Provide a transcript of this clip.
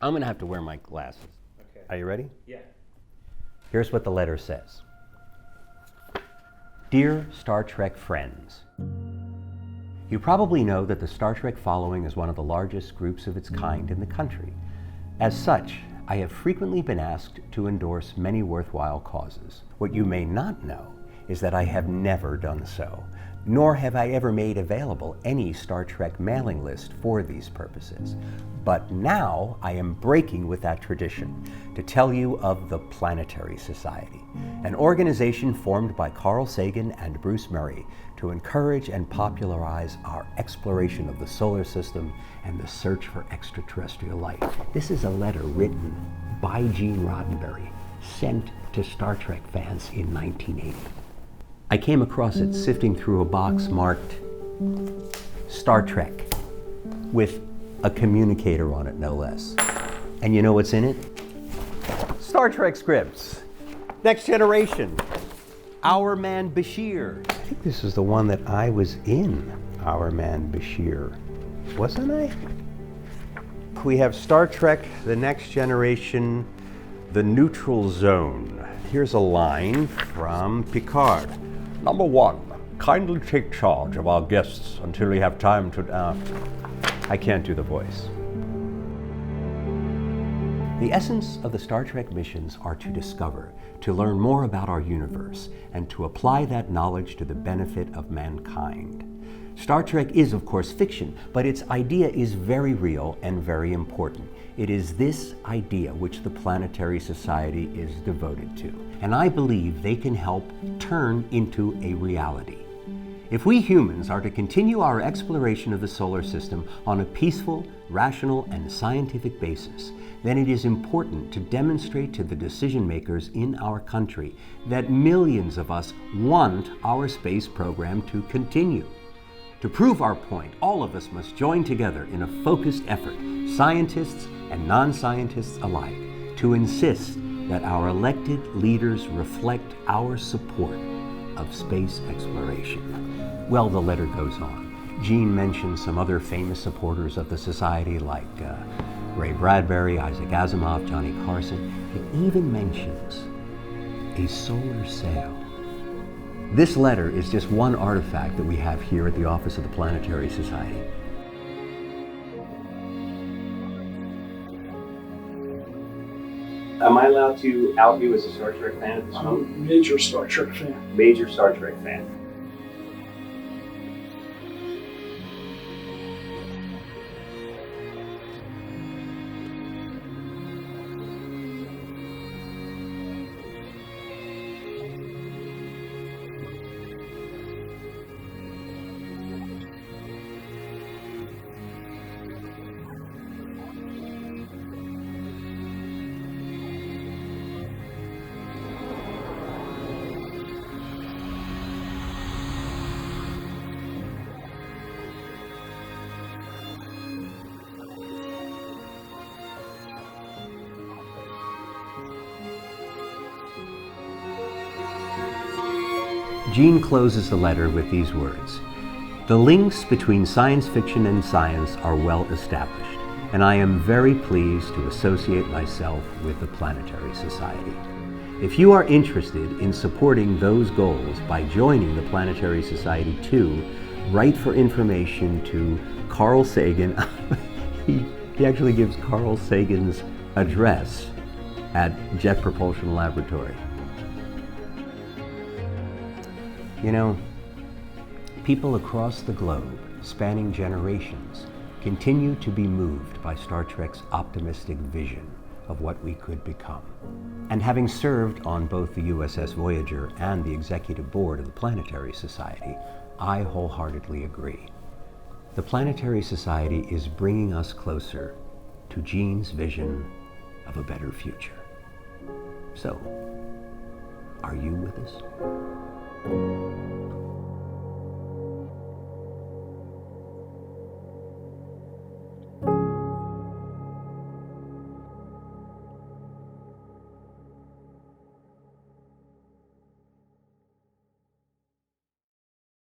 I'm gonna have to wear my glasses. Okay. Are you ready? Yeah. Here's what the letter says. Dear Star Trek friends, you probably know that the Star Trek following is one of the largest groups of its kind in the country. As such, I have frequently been asked to endorse many worthwhile causes. What you may not know is that I have never done so, nor have I ever made available any Star Trek mailing list for these purposes. But now I am breaking with that tradition to tell you of the Planetary Society, an organization formed by Carl Sagan and Bruce Murray to encourage and popularize our exploration of the solar system and the search for extraterrestrial life. This is a letter written by Gene Roddenberry, sent to Star Trek fans in 1980. I came across it sifting through a box marked Star Trek with a communicator on it, no less. And you know what's in it? Star Trek scripts. Next Generation. Our Man Bashir. I think this is the one that I was in, Our Man Bashir. Wasn't I? We have Star Trek, The Next Generation, The Neutral Zone. Here's a line from Picard. Number 1, kindly take charge of our guests until we have time to... I can't do the voice. The essence of the Star Trek missions are to discover, to learn more about our universe, and to apply that knowledge to the benefit of mankind. Star Trek is, of course, fiction, but its idea is very real and very important. It is this idea which the Planetary Society is devoted to, and I believe they can help turn into a reality. If we humans are to continue our exploration of the solar system on a peaceful, rational, and scientific basis, then it is important to demonstrate to the decision makers in our country that millions of us want our space program to continue. To prove our point, all of us must join together in a focused effort, scientists and non-scientists alike, to insist that our elected leaders reflect our support of space exploration. Well, the letter goes on. Gene mentions some other famous supporters of the Society like Ray Bradbury, Isaac Asimov, Johnny Carson. He even mentions a solar sail. This letter is just one artifact that we have here at the office of the Planetary Society. Am I allowed to out you as a Star Trek fan at this moment? I'm a major Star Trek fan. Major Star Trek fan. Gene closes the letter with these words. The links between science fiction and science are well established, and I am very pleased to associate myself with the Planetary Society. If you are interested in supporting those goals by joining the Planetary Society too, write for information to Carl Sagan. He actually gives Carl Sagan's address at Jet Propulsion Laboratory. You know, people across the globe, spanning generations, continue to be moved by Star Trek's optimistic vision of what we could become. And having served on both the USS Voyager and the executive board of the Planetary Society, I wholeheartedly agree. The Planetary Society is bringing us closer to Gene's vision of a better future. So, are you with us?